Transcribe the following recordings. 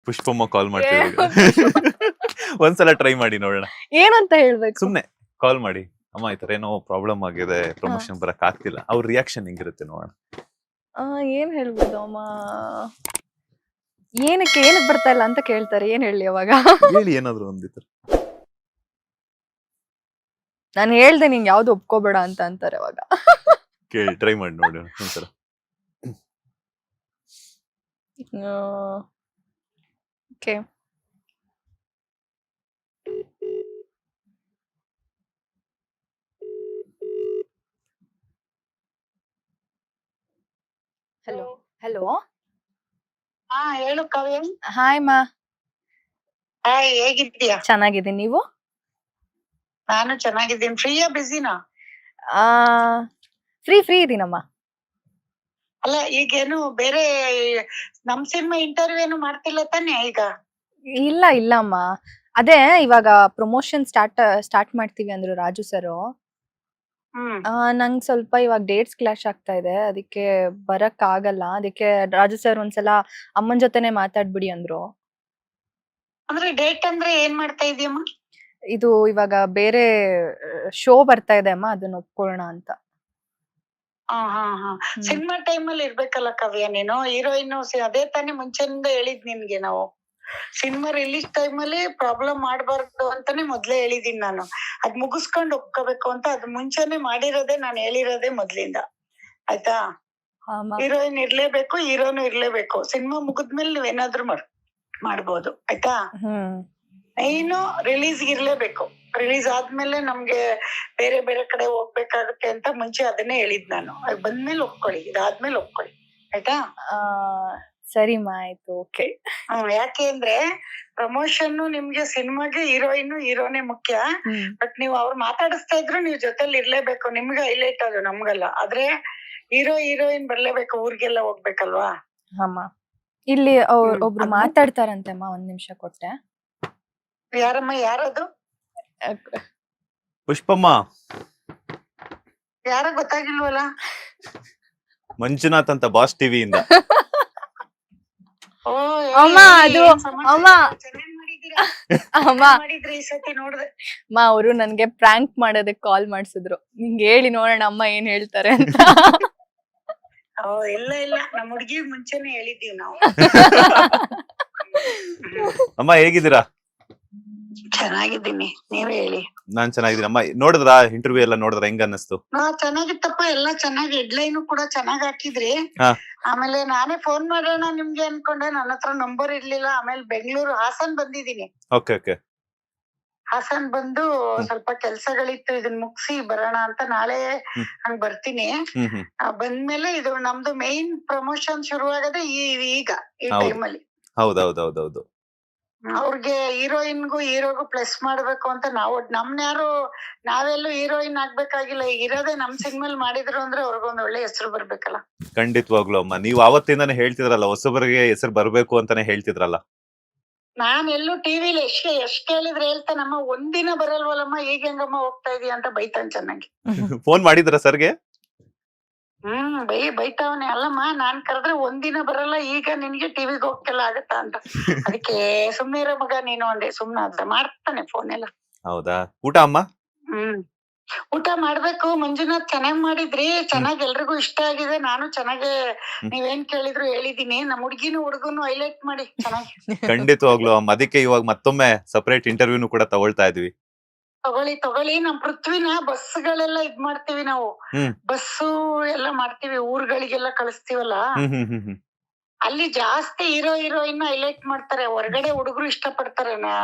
ಪುಷ್ಪಮ್ಮ ಕಾಲ್ ಮಾಡ್ತಿದ್ದಾರೆ ಈಗ. ಒಂದ್ಸಲ ಟ್ರೈ ಮಾಡಿ ನೋಡೋಣ. ಏನಂತ ಹೇಳ್ಬೇಕು? ಸುಮ್ನೆ ಕಾಲ್ ಮಾಡಿ, ಅಮ್ಮ ಈ ತರ ಏನೋ ಪ್ರಾಬ್ಲಮ್ ಆಗಿದೆ, ಪ್ರಮೋಷನ್ ಬರಕ್ ಆಗ್ತಿಲ್ಲ. ಅವ್ರ ರಿಯಾಕ್ಷನ್ ಹೆಂಗಿರುತ್ತೆ ನೋಡೋಣ. ಏನ್ ಹೇಳ್ಬೋದು ಅಮ್ಮ? ಏನಕ್ಕೆ ಬರ್ತಾ ಇಲ್ಲ ಅಂತ ಕೇಳ್ತಾರೆ, ಏನ್ ಹೇಳಿ ಅವಾಗ? ಹೇಳಿ ಏನಾದ್ರು ಒಂದಿತ್ತು. ನಾನು ಹೇಳ್ದೆ ನಿಂಗೆ ಯಾವ್ದು ಒಪ್ಕೋಬೇಡ ಅಂತ ಅಂತಾರೆ ಅವಾಗ. ಕೇಳಿ ಟ್ರೈ ಮಾಡಿ ನೋಡಿ ಒಂದ್ಸಲ. ಓಕೆ. Hello hello. ಹಾ ಹೇಳು ಕಾವ್ಯ. ಹಾಯ್ ಮಾ. ಹಾಯ್, ಹೇಗಿದ್ದೀಯಾ? ಚೆನ್ನಾಗಿದ್ದೀನಿ, ನೀವು? ನಾನು ಚೆನ್ನಾಗಿದ್ದೀನಿ. ಫ್ರೀಯಾ ಬಿಸಿನಾ? ಫ್ರೀ ಇದೀನಮ್ಮ. ಅಲ್ಲ ಈಗೇನು ಬೇರೆ ನಮ್ ಸಿನಿಮಾ ಇಂಟರ್ವ್ಯೂ ಏನು ಮಾಡ್ತಿಲ್ಲ ತಾನೆ ಈಗ? ಇಲ್ಲ ಅಮ್ಮ, ಅದೇ ಇವಾಗ ಪ್ರಮೋಷನ್ ಸ್ಟಾರ್ಟ್ ಮಾಡ್ತೀವಿ ಅಂದ್ರು ರಾಜು ಸರ್. ನಂಗ್ ಸ್ವಲ್ಪ ಇವಾಗ ಡೇಟ್ಸ್ ಕ್ಲಾಶ್ ಆಗ್ತಾ ಇದೆ, ಅದಕ್ಕೆ ಬರಕ್ ಆಗಲ್ಲ. ಅದಕ್ಕೆ ರಾಜು ಸರ್ ಒಂದ್ಸಲ ಅಮ್ಮನ್ ಜೊತೆನೆ ಮಾತಾಡ್ಬಿಡಿ ಅಂದ್ರು. ಅಂದ್ರೆ ಡೇಟ್ ಅಂದ್ರೆ ಏನ್ ಮಾಡ್ತಾ ಇದೀಯಮ್ಮ? ಇದು ಇವಾಗ ಬೇರೆ ಶೋ ಬರ್ತಾ ಇದೆ ಅಮ್ಮ, ಅದನ್ನ ಒಪ್ಕೊಳ್ಳೋಣ ಅಂತ. ಸಿನಿಮಾ ಟೈಮ್ ಅಲ್ಲಿ ಇರ್ಬೇಕಲ್ಲ ಕಾವ್ಯ, ನೀನು ಹೀರೋಯಿನ್ ಅದೇ ತಾನೇ ಮುಂಚೆನಿಂದ ಹೇಳಿದ್ ನಿನ್ಗೆ. ನಾವು ಸಿನಿಮಾ ರಿಲೀಸ್ ಟೈಮ್ ಅಲ್ಲಿ ಪ್ರಾಬ್ಲಮ್ ಮಾಡ್ಬಾರ್ದು ಅಂತಾನೆ ಮೊದ್ಲೇ ಹೇಳಿದೀನಿ ನಾನು. ಅದ್ ಮುಗಿಸ್ಕೊಂಡ್ ಒಪ್ಕೋಬೇಕು ಅಂತ ಅದ್ ಮುಂಚೆನೆ ಮಾಡಿರೋದೇ, ನಾನು ಹೇಳಿರೋದೇ ಮೊದ್ಲಿಂದ. ಆಯ್ತಾ? ಹೀರೋಯಿನ್ ಇರ್ಲೇಬೇಕು, ಹೀರೋನು ಇರ್ಲೇಬೇಕು. ಸಿನಿಮಾ ಮುಗಿದ್ಮೇಲೆ ನೀವೇನಾದ್ರೂ ಮಾಡ್ಬೋದು. ಆಯ್ತಾ? ನೀನು ರಿಲೀಸ್ ಇರ್ಲೇಬೇಕು. ರಿಲೀಸ್ ಆದ್ಮೇಲೆ ನಮ್ಗೆ ಬೇರೆ ಬೇರೆ ಕಡೆ ಹೋಗ್ಬೇಕಾಗುತ್ತೆ ಅಂತ ಮುಂಚೆ ಅದನ್ನೇ ಹೇಳಿದ್ ನಾನು. ಬಂದ್ಮೇಲೆ ಒಪ್ಕೊಳ್ಳಿ, ಇದಾದ್ಮೇಲೆ ಒಪ್ಕೊಳ್ಳಿ. ಆಯ್ತಾ? ಸರಿ ಮಾ, ಆಯ್ತು, ಓಕೆ. ಯಾಕೆ ಅಂದ್ರೆ ಪ್ರಮೋಷನ್ ನಿಮ್ಗೆ ಸಿನಿಮಾಗೆ ಹೀರೋನೇ ಮುಖ್ಯ. ಬಟ್ ನೀವು ಅವ್ರು ಮಾತಾಡಿಸ್ತಾ ಇದ್ರು ನೀವು ಜೊತೆಲಿ ಇರ್ಲೇಬೇಕು. ನಿಮ್ಗೆ ಹೈಲೈಟ್ ಅದು, ನಮ್ಗಲ್ಲ. ಆದ್ರೆ ಹೀರೋಯಿನ್ ಬರ್ಲೇಬೇಕು, ಊರ್ಗೆಲ್ಲ ಹೋಗ್ಬೇಕಲ್ವಾ? ಅಮ್ಮ ಇಲ್ಲಿ ಒಬ್ರು ಮಾತಾಡ್ತಾರಂತೆ ಅಮ್ಮ, ಒಂದ್ ನಿಮಿಷ ಕೊಟ್ಟೆ. ಯಾರಮ್ಮ? ಯಾರದು? ಪುಷ್ಪಮ್ಮ. ಯಾರ ಗೊತ್ತಾಗಿಲ್ವಲ್ಲ? ಮಂಜುನಾಥ್ ಅಂತ, ಬಾಸ್ ಟಿವಿಯಿಂದ. ಅಮ್ಮ ಅದು ಅಮ್ಮ ಮಾಡಿದ್ರಿ ಈ ಸತಿ ನೋಡ್ದೆ. ಅಮ್ಮ ಅವರು ನನ್ಗೆ ಪ್ರ್ಯಾಂಕ್ ಮಾಡೋದಕ್ಕೆ ಕಾಲ್ ಮಾಡ್ಸಿದ್ರು. ನಿಂಗೆ ಹೇಳಿ ನೋಡೋಣ ಅಮ್ಮ ಏನ್ ಹೇಳ್ತಾರೆ ಅಂತ. ಇಲ್ಲ ನಮ್ ಹುಡ್ಗಿ ಮುಂಚೆನೆ ಹೇಳಿದೀವಿ ನಾವು. ಅಮ್ಮ ಹೇಗಿದ್ದೀರಾ? ಚೆನ್ನಾಗಿದ್ದೀನಿ, ನೀವೇ ಹೇಳಿ. ನಾನ್ ಚೆನ್ನಾಗಿದ್ದೀನಿ ಅಮ್ಮ. ನೋಡಿದ್ರ ಇಂಟರ್ವ್ಯೂ ಎಲ್ಲ ನೋಡಿದ್ರ, ಹೆಂಗ ಅನ್ನಿಸ್ತು? ಚೆನ್ನಾಗಿತ್ತಪ್ಪ, ಎಲ್ಲಾ ಚೆನ್ನಾಗಿ ಹೆಡ್ಲೈನ್ ಕೂಡ ಚೆನ್ನಾಗ್ ಹಾಕಿದ್ರಿ. ಆಮೇಲೆ ನಾನೇ ಫೋನ್ ಮಾಡೋಣ ನಿಮ್ಗೆ ಅನ್ಕೊಂಡೆ, ನನ್ನ ಹತ್ರ ನಂಬರ್ ಇರ್ಲಿಲ್ಲ. ಆಮೇಲೆ ಬೆಂಗಳೂರು ಹಾಸನ್ ಬಂದಿದ್ದೀನಿ. ಓಕೆ. ಹಾಸನ್ ಬಂದು ಸ್ವಲ್ಪ ಕೆಲ್ಸಗಳಿತ್ತು, ಇದನ್ ಮುಗಿಸಿ ಬರೋಣ ಅಂತ. ನಾಳೆ ಹಂಗ್ ಬರ್ತೀನಿ. ಬಂದ್ಮೇಲೆ ಇದು ನಮ್ದು ಮೇನ್ ಪ್ರಮೋಷನ್ ಶುರುವಾಗದೆ ಈಗ ಈ ಟೈಮಲ್ಲಿ. ಹೌದೌದೌದೌದು. ಅವ್ರಿಗೆ ಹೀರೋಯಿನ್ಗೂ ಹೀರೋಗೂ ಪ್ಲಸ್ ಮಾಡ್ಬೇಕು ಅಂತ ನಾವು ನಾವೆಲ್ಲೂ ಹೀರೋಯಿನ್ ಆಗ್ಬೇಕಾಗಿಲ್ಲ. ಇರೋದೇ ನಮ್ ಸಿನಿಮಾಲ್ ಮಾಡಿದ್ರು ಅಂದ್ರೆ ಅವ್ರಿಗೊಂದ್ ಒಳ್ಳೆ ಹೆಸರು ಬರ್ಬೇಕಲ್ಲ. ಖಂಡಿತವಾಗ್ಲೂ ಅಮ್ಮ, ನೀವು ಅವತ್ತಿಂದಾನೆ ಹೇಳ್ತಿದ್ರಲ್ಲ, ಹೊಸಬರಿಗೆ ಹೆಸರು ಬರ್ಬೇಕು ಅಂತಾನೆ ಹೇಳ್ತಿದ್ರಲ್ಲ. ನಾನ್ ಎಲ್ಲೂ ಟಿವಿಲಿ ಎಷ್ಟ್ ಹೇಳಿದ್ರೆ ಹೇಳ್ತಾನಮ್ಮ, ಒಂದಿನ ಬರಲ್ವಲ್ಲಮ್ಮ, ಈಗ ಹೆಂಗಮ್ಮ ಹೋಗ್ತಾ ಇದೀಯ ಅಂತ ಬೈತಾನ್ ಚೆನ್ನಾಗಿ. ಫೋನ್ ಮಾಡಿದ್ರ ಸರ್ಗೆ? ಬೈತಾವನೆ. ಅಲ್ಲಮ್ಮ, ನಾನ್ ಕರೆದ್ರೆ ಒಂದಿನ ಬರಲ್ಲ, ಈಗ ನಿನ್ಗೆ ಟಿವಿಗೆ ಹೋಗ್ತಿಲ್ಲ ಆಗತ್ತಾ ಅಂತ. ಅದಕ್ಕೆ ಸುಮ್ನೆ ಇರೋ ಮಗ ನೀನು ಅಂದೆ. ಸುಮ್ನ ಅದ ಮಾಡ್ತಾನೆ ಫೋನ್ ಎಲ್ಲ. ಹೌದಾ? ಊಟ ಅಮ್ಮ? ಊಟ ಮಾಡ್ಬೇಕು. ಮಂಜುನಾಥ್ ಚೆನ್ನಾಗ್ ಮಾಡಿದ್ರಿ, ಚೆನ್ನಾಗ್ ಎಲ್ರಿಗೂ ಇಷ್ಟ ಆಗಿದೆ. ನಾನು ಚೆನ್ನಾಗೆ ನೀವೇನ್ ಕೇಳಿದ್ರು ಹೇಳಿದೀನಿ. ನಮ್ ಹುಡ್ಗಿನೂ ಹುಡುಗನು ಹೈಲೈಟ್ ಮಾಡಿ ಚೆನ್ನಾಗಿ. ಖಂಡಿತವಾಗ್ಲು ಅಮ್ಮ, ಅದಕ್ಕೆ ಇವಾಗ ಮತ್ತೊಮ್ಮೆ ಸಪರೇಟ್ ಇಂಟರ್ವ್ಯೂನು ಕೂಡ ತಗೊಳ್ತಾ ಇದೀವಿ. ತಗೊಳ್ಳಿ. ನಮ್ ಪೃಥ್ವಿನ ಬಸ್ಗಳೆಲ್ಲ ಇದ್ ಮಾಡ್ತೀವಿ ನಾವು. ಬಸ್ಸು ಎಲ್ಲ ಮಾಡ್ತೀವಿ, ಊರ್ಗಳಿಗೆಲ್ಲ ಕಳಿಸ್ತೀವಲ್ಲ. ಅಲ್ಲಿ ಜಾಸ್ತಿ ಹೀರೋಯಿನ್ ಹೈಲೈಟ್ ಮಾಡ್ತಾರೆ. ಹೊರಗಡೆ ಹುಡುಗರು ಇಷ್ಟ ಪಡ್ತಾರೆ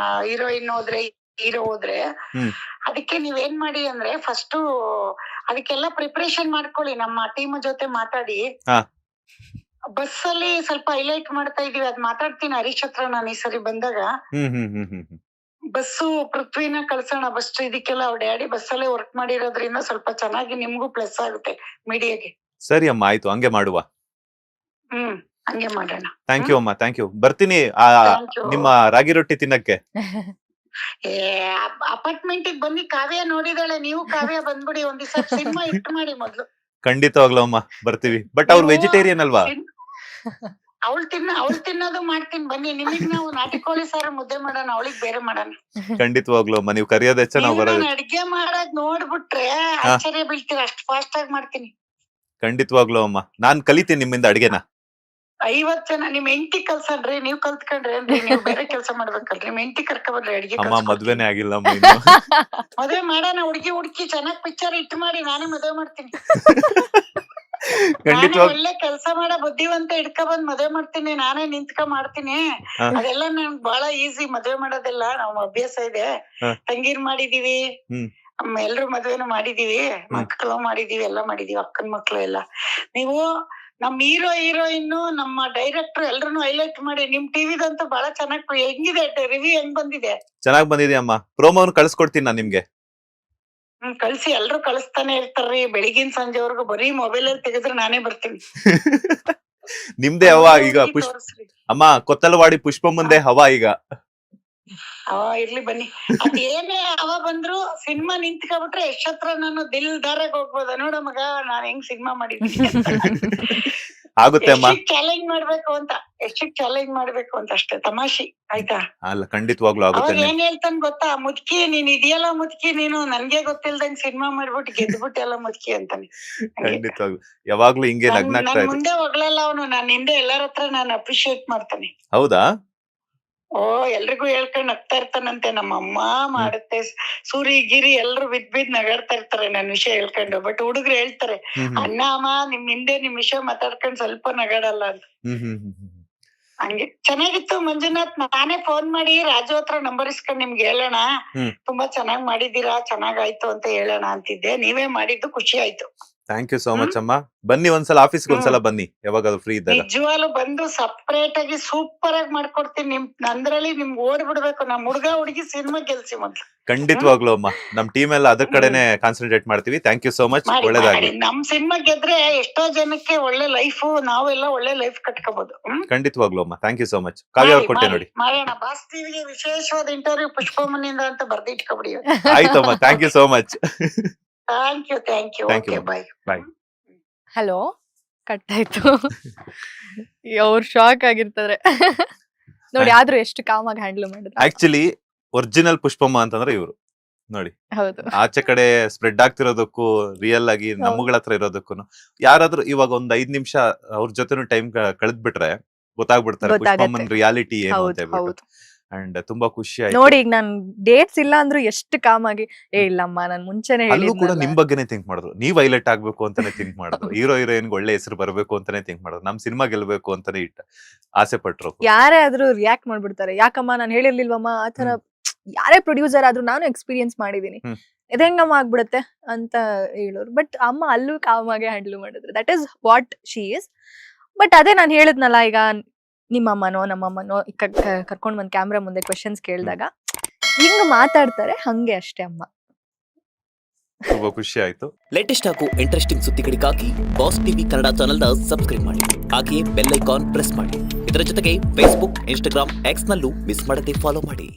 ಹೀರೋಯಿನ್ ಹೋದ್ರೆ, ಹೀರೋ ಹೋದ್ರೆ. ಅದಕ್ಕೆ ನೀವೇನ್ ಮಾಡಿ ಅಂದ್ರೆ ಫಸ್ಟ್ ಅದಕ್ಕೆಲ್ಲ ಪ್ರಿಪರೇಷನ್ ಮಾಡ್ಕೊಳ್ಳಿ. ನಮ್ಮ ಟೀಮ್ ಜೊತೆ ಮಾತಾಡಿ ಬಸ್ ಅಲ್ಲಿ ಸ್ವಲ್ಪ ಹೈಲೈಟ್ ಮಾಡ್ತಾ ಇದೀವಿ. ಅದ್ ಮಾತಾಡ್ತೀನಿ ಹರೀಶ್ ಹತ್ರ ನಾನು ಈ ಸರಿ ಬಂದಾಗ. ಬಸ್ಸು ಪೃಥ್ವಿನ ಕಳ್ಸೋಣ. ಬಸ್ ಇದಕ್ಕೆಲ್ಲ ಅವ್ರ ಡ್ಯಾಡಿ ಬಸ್ಸಲ್ಲೇ ವರ್ಕ್ ಮಾಡಿರೋದ್ರಿಂದ ಸ್ವಲ್ಪ ಚೆನ್ನಾಗಿ ನಿಮ್ಗೂ ಪ್ಲಸ್ ಆಗುತ್ತೆ ಮೀಡಿಯಾಗೆ. ಸರಿ ಅಮ್ಮ, ಆಯ್ತು, ಹಂಗೆ ಮಾಡುವ. ಹಂಗೆ ಮಾಡೋಣ. ಥ್ಯಾಂಕ್ ಯು ಅಮ್ಮ, ಥ್ಯಾಂಕ್ ಯು. ಬರ್ತೀನಿ ನಿಮ್ಮ ರಾಗಿ ರೊಟ್ಟಿ ತಿನ್ನಕ್ಕೆ. ಅಪಾರ್ಟ್ಮೆಂಟ್ ಬನ್ನಿ. ಕಾವ್ಯ ನೋಡಿದಾಳೆ, ನೀವು ಕಾವ್ಯ ಬಂದ್ಬಿಡಿ ಒಂದ್ ದಿವಸ. ಸಿನಿಮಾ ಇಟ್ಟು ಮಾಡಿ ಮೊದ್ಲು. ಖಂಡಿತವಾಗ್ಲೂ ಅಮ್ಮ, ಬರ್ತೀವಿ. ಬಟ್ ಅವ್ರು ವೆಜಿಟೇರಿಯನ್ ಅಲ್ವಾ? ಅವಳು ತಿನ್ನೋದು ಮಾಡ್ತೀನಿ ಬನ್ನಿ. ನಿಮಗ್ ನಾವು ನಾಟಿ ಕೋಳಿ ಸಾರು ಮುದ್ದೆ ಮಾಡೋಣ, ಅವಳಿಗೆ ಬೇರೆ ಮಾಡೋಣ. ಖಂಡಿತವಾಗ್ಲೂ ಅಮ್ಮ, ನೀವು ಕರೆಯೋದ್ ಹೆಚ್ಚ ನಾವು ಬರೋದು. ನಾನು ಅಡ್ಗೆ ಮಾಡೋದ್ ನೋಡ್ಬಿಟ್ರೆ ಆಶ್ಚರ್ಯ ಬೀಳ್ತೀರ, ಅಷ್ಟ್ ಫಾಸ್ಟ್ ಆಗಿ ಮಾಡ್ತೀನಿ. ಖಂಡಿತವಾಗ್ಲೂ ಅಮ್ಮ, ನಾನ್ ಕಲಿತೀನಿ ನಿಮ್ಮಿಂದ ಅಡ್ಗೆನ. 50 ಜನ ನಿಮ್ ಹೆಂಡತಿ ಕಲ್ಸನ್ರಿ, ನೀವ್ ಕಲ್ತ್ಕೊಂಡ್ರಿ ಏನ್ರಿ? ನೀವ್ ಬೇರೆ ಕೆಲ್ಸ ಮಾಡ್ಬೇಕಲ್ರಿ, ನಿಮ್ ಹೆಂಡತಿ ಕರ್ಕೊಂಡ್ರಿ ಅಡ್ಗೆ ಅಮ್ಮ ಕಲ್ಸ್ಕೊಡ್ತೀನಿ. ಮದ್ವೆನೇ ಆಗಿಲ್ಲ ಅಮ್ಮ ಇನ್ನು. ಮದ್ವೆ ಮಾಡೋಣ, ಹುಡುಕಿ ಚೆನ್ನಾಗ್ ಪಿಕ್ಚರ್ ಇಟ್ಟು ಮಾಡಿ ನಾನೇ ಮದ್ವೆ ಮಾಡ್ತೀನಿ. ನಾನೇ ಖಂಡಿತವಾಗ್ ಒಳ್ಳೆ ಕೆಲ್ಸ ಮಾಡೋ ಬುದ್ಧಿವಂತ ಇಡ್ಕ ಬಂದ್ ಮದ್ವೆ ಮಾಡ್ತೀನಿ, ನಾನೇ ನಿಂತ್ಕ ಮಾಡ್ತೀನಿ. ಹಾ. ಅದೆಲ್ಲ ನನ್ಗ್ ಬಹಳ ಈಸಿ ಮದ್ವೆ ಮಾಡೋದೆಲ್ಲ, ನಾವ್ ಅಭ್ಯಾಸ ಇದೆ. ಹಾ. ತಂಗಿರ್ ಮಾಡಿದೀವಿ, ಹ್ಮ್. ಎಲ್ರು ಮದ್ವೆನೂ ಮಾಡಿದೀವಿ, ಮಕ್ಕಳು ಮಾಡಿದೀವಿ, ಎಲ್ಲ ಮಾಡಿದೀವಿ, ಅಕ್ಕನ್ ಮಕ್ಳು ಎಲ್ಲ. ನೀವು ನಮ್ ಹೀರೋಯಿನ್ ನಮ್ಮ ಡೈರೆಕ್ಟರ್ ಎಲ್ರು ಹೈಲೈಟ್ ಮಾಡಿ. ನಿಮ್ ಟಿವಿದಂತೂ ಬಹಳ ಚೆನ್ನಾಗ್ ಹೆಂಗಿದೆ ರಿವ್ಯೂ, ಹೆಂಗ್ ಬಂದಿದೆ? ಚೆನ್ನಾಗ್ ಬಂದಿದೆ ಅಮ್ಮ, ಪ್ರೋಮೋನ್ ಕಳ್ಸ್ಕೊಡ್ತೀನಿ ನಾನ್ ನಿಮ್ಗೆ. ಕಳ್ಸಿ, ಎಲ್ರು ಕಳಿಸ್ತಾನೆ ಇರ್ತಾರ್ರಿ ಬೆಳಿಗಿನ ಸಂಜೆವರೆಗೂ. ಬರೀ ಮೊಬೈಲ್ ಅಲ್ಲಿ ತೆಗೆದ್ರೆ ನಾನೇ ಬರ್ತೀನಿ. ನಿಮ್ದೇ ಹವಾ ಈಗ. ಹೋಗಿ ತೋರ್ಸ್ರಿ. ಅಮ್ಮ ಕೊತ್ತಲವಾಡಿ ಪುಷ್ಪ ಮುಂದೆ ಹವಾ ಈಗ. ಇರ್ಲಿ ಬನ್ನಿ. ಅದೇನೇ ಅವ ಬಂದ್ರು ಸಿನಿಮಾ ನಿಂತ್ಕೊಬಿಟ್ರೆ ಎಷ್ಟತ್ರ ನಾನು ದಿಲ್ ದಾರಾಗ ಹೋಗ್ಬೋದ. ನೋಡ ಮಗ ನಾನ್ ಹೆಂಗ್ ಸಿನಿಮಾ ಮಾಡಿದೀನಿ. ಆಗುತ್ತೆ ಅಮ್ಮ. ಚಾಲೆಂಜ್ ಮಾಡ್ಬೇಕು ಅಂತ, ಚಾಲೆಂಜ್ ಮಾಡ್ಬೇಕು ಅಂತ ಅಷ್ಟೇ, ತಮಾಷೆ ಆಯ್ತಾ? ಅಲ್ಲ ಖಂಡಿತವಾಗ್ಲೂ ಆಗುತ್ತೆ. ಅವಾಗ ಏನ್ ಹೇಳ್ತಾನ ಗೊತ್ತಾ? ಮುದ್ಕಿ ನೀನ್ ಇದೆಯಲ್ಲ ಮುದ್ಕಿ ನೀನು, ನನ್ಗೆ ಗೊತ್ತಿಲ್ದಂಗ್ ಸಿನಿಮಾ ಮಾಡ್ಬಿಟ್ಟು ಗೆದ್ಬಿಟ್ಟು ಎಲ್ಲ ಮುದ್ಕಿ ಅಂತಾನೆ. ಖಂಡಿತವಾಗ್ಲು ಯಾವಾಗ್ಲೂ ಹಿಂಗೆ ನಗ್ನಾಗ್ತಾ ನನ್ ಇದೆ. ಮುಂದೆ ಹೊಗಳಲ್ಲ ಅವನು, ನಾನ್ ಹಿಂದೆ ಎಲ್ಲಾರ ಹತ್ರ ನಾನು ಅಪ್ರಿಶಿಯೇಟ್ ಮಾಡ್ತಾನೆ. ಹೌದಾ? ಎಲ್ರಿಗೂ ಹೇಳ್ಕೊಂಡ್ ನಗ್ತಾ ಇರ್ತಾನಂತೆ. ನಮ್ಮ ಅಮ್ಮ ಮಾಡುತ್ತೆ, ಸೂರಿ ಗಿರಿ ಎಲ್ರು ಬಿದ್ ನಗಾಡ್ತಾ ಇರ್ತಾರೆ ನನ್ ವಿಷಯ ಹೇಳ್ಕೊಂಡು. ಬಟ್ ಹುಡುಗ್ರು ಹೇಳ್ತಾರೆ, ಅಣ್ಣ ಅಮ್ಮ ನಿಮ್ ಹಿಂದೆ ನಿಮ್ ವಿಷಯ ಮಾತಾಡ್ಕೊಂಡ್ ಸ್ವಲ್ಪ ನಗಾಡಲ್ಲ ಅಂತ. ಹಂಗೆ ಚೆನ್ನಾಗಿತ್ತು ಮಂಜುನಾಥ್. ನಾನೇ ಫೋನ್ ಮಾಡಿ ರಾಜು ಹತ್ರ ನಂಬರ್ ಇಸ್ಕೊಂಡ್ ನಿಮ್ಗೆ ಹೇಳೋಣ, ತುಂಬಾ ಚೆನ್ನಾಗ್ ಮಾಡಿದೀರಾ, ಚೆನ್ನಾಗಾಯ್ತು ಅಂತ ಹೇಳೋಣ ಅಂತಿದ್ದೆ. ನೀವೇ ಮಾಡಿದ್ದು ಖುಷಿ ಆಯ್ತು. ಥ್ಯಾಂಕ್ ಯು ಸೋ ಮಚ್ ಅಮ್ಮ. ಬನ್ನಿ ಒಂದ್ಸಲ ಆಫೀಸ್ಗೆ ಒಂದ್ಸಲ ಬನ್ನಿ, ಯಾವಾಗಾದ್ರೂ ಫ್ರೀ ಇದ್ದಾಗ. ನಿಜವಾಗ್ಲೂ ಬಂದು ಸಪರೇಟ್ ಆಗಿ ಸೂಪರ್ ಆಗಿ ಮಾಡ್ಕೊಡ್ತೀನಿ. ನಂದ್ರಲ್ಲಿ ನಿಮ್ಗೆ ಓಡ್ಬಿಡ್ಬೇಕು. ನಮ್ ಹುಡ್ಗ ಹುಡುಗಿ ಸಿನಿಮಾ ಗೆಲ್ಸಿ ಮೊದ್ಲು. ಖಂಡಿತವಾಗ್ಲೂ ಅಮ್ಮ, ನಮ್ ಟೀಮ್ ಎಲ್ಲ ಅದ್ರ ಕಡೆನೆ ಕಾನ್ಸಂಟ್ರೇಟ್ ಮಾಡ್ತೀವಿ. ಥ್ಯಾಂಕ್ ಯು ಸೋ ಮಚ್, ಒಳ್ಳೇದಾಗ್ಲಿ. ನಮ್ ಸಿನಿಮಾ ಗೆದ್ರೆ ಎಷ್ಟೋ ಜನಕ್ಕೆ ಒಳ್ಳೆ ಲೈಫ್, ನಾವೆಲ್ಲ ಒಳ್ಳೆ ಲೈಫ್ ಕಟ್ಕೋಬಹುದು. ಖಂಡಿತವಾಗ್ಲೂ ಅಮ್ಮ, ಥ್ಯಾಂಕ್ ಯು ಸೋ ಮಚ್. ಕಾವ್ಯ ಅವ್ರು ಕೊಟ್ಟೆ ನೋಡಿ. ಮಾಡೋಣ. ಬಾಸ್ ಟಿವಿಗೆ ವಿಶೇಷವಾದ ಇಂಟರ್ವ್ಯೂ ಪುಷ್ಪಮ್ಮನಿಂದ ಅಂತ ಬರ್ದಿಟ್ಕೊಬಿಡಿ. ಆಯ್ತಮ್ಮ, thank you so much. Thank you. Thank you. Okay, bye. Bye. Hello, cut ಆಯ್ತು. ಅವ್ರು ಶಾಕ್ ಆಗಿರ್ತಾರೆ ನೋಡಿ. ಆದ್ರೂ ಎಷ್ಟು ಕಾಮಾಗಿ ಹ್ಯಾಂಡಲ್ ಮಾಡಿದ್ರು. ಆಕ್ಚುಲಿ ಒರಿಜಿನಲ್ ಪುಷ್ಪಮ್ಮ ಅಂತಂದ್ರೆ ಇವ್ರು ನೋಡಿ. ಹೌದು, ಆಚೆ ಕಡೆ ಸ್ಪ್ರೆಡ್ ಆಗ್ತಿರೋದಕ್ಕೂ ರಿಯಲ್ ಆಗಿ ನಮ್ಮಗಳ ಹತ್ರ ಇರೋದಕ್ಕೂ ಯಾರಾದ್ರೂ ಇವಾಗ ಒಂದ್ 5 ನಿಮಿಷ ಅವ್ರ ಜೊತೆನೂ ಟೈಮ್ ಕಳೆದ್ ಬಿಟ್ರೆ ಗೊತ್ತಾಗ್ಬಿಡ್ತಾರೆ ಪುಷ್ಪಮ್ಮನ್ ರಿಯಾಲಿಟಿ ಏನು ಅಂತ ಹೇಳ್ಬಿಟ್ಟು. ಅಂಡ್ ತುಂಬಾ ಖುಷಿ ಆಯ್ತು ನೋಡಿ. ಈಗ ನಾನ್ ಡೇಟ್ಸ್ ಇಲ್ಲ ಅಂದ್ರೂ ಎಷ್ಟು ಕಾಮಾಗಿ, ಇಲ್ಲಮ್ಮ ನಾನ್ ಮುಂಚೆನೆ ಅಲ್ಲೂ ಕೂಡ ಹೇಳಿದ್ನಲ್ಲ. ನಿಮ್ ಬಗ್ಗೆನೆ ಥಿಂಕ್ ಮಾಡಿದ್ರು. ನೀವ್ ಹೈಲೈಟ್ ಆಗ್ಬೇಕು ಅಂತಾನೆ ಥಿಂಕ್ ಮಾಡಿದ್ರು. ಹೀರೋಯಿನ್ ಒಳ್ಳೆ ಹೆಸರು ಬರ್ಬೇಕು ಅಂತಾನೆ ಥಿಂಕ್ ಮಾಡಿದ್ರು. ನಮ್ ಸಿನಿಮಾ ಗೆಲ್ಬೇಕು ಅಂತಾನೆ ಆಸೆ ಪಟ್ರು. ಯಾರೇ ಆದ್ರೂ ರಿಯಾಕ್ಟ್ ಮಾಡ್ಬಿಡ್ತಾರೆ, ಯಾಕಮ್ಮ ನಾನ್ ಹೇಳಿರ್ಲಿಲ್ವಮ್ಮ ಆತರ. ಯಾರೇ ಪ್ರೊಡ್ಯೂಸರ್ ಆದ್ರೂ ನಾನು ಎಕ್ಸ್ಪೀರಿಯನ್ಸ್ ಮಾಡಿದೀನಿ, ಇದೆಂಗಮ್ಮ ಆಗ್ಬಿಡುತ್ತೆ ಅಂತ ಹೇಳೋರು. ಬಟ್ ಅಮ್ಮ ಅಲ್ಲೂ ಕಾಮಾಗೆ ಹ್ಯಾಂಡಲ್ ಮಾಡಿದ್ರು. That is what she is. But ಅದೇ ನಾನು ಹೇಳಿದ್ನಲ್ಲ, ಈಗ ನಿಮ್ಮಮ್ಮನೋ ನಮ್ಮಮ್ಮನೋ ಕರ್ಕೊಂಡ್ ಬಂದ್ ಕ್ಯಾಮ್ರಾ ಮುಂದೆ ಕ್ವೆಶನ್ಸ್ ಕೇಳಿದಾಗ ಹಿಂಗ್ ಮಾತಾಡ್ತಾರೆ, ಹಂಗೆ ಅಷ್ಟೇ ಅಮ್ಮ. ತುಂಬಾ ಖುಷಿ ಆಯ್ತು. ಲೇಟೆಸ್ಟ್ ಹಾಗೂ ಇಂಟ್ರೆಸ್ಟಿಂಗ್ ಸುದ್ದಿಗಳಿಗಾಗಿ ಬಾಸ್ ಟಿವಿ ಕನ್ನಡ ಚಾನೆಲ್ನ ಸಬ್ಸ್ಕ್ರೈಬ್ ಮಾಡಿ, ಹಾಗೆಯೇ ಬೆಲ್ ಐಕಾನ್ ಪ್ರೆಸ್ ಮಾಡಿ. ಇದರ ಜೊತೆಗೆ ಫೇಸ್ಬುಕ್, ಇನ್ಸ್ಟಾಗ್ರಾಮ್, ಎಕ್ಸ್ ನಲ್ಲೂ ಮಿಸ್ ಮಾಡದೆ ಫಾಲೋ ಮಾಡಿ.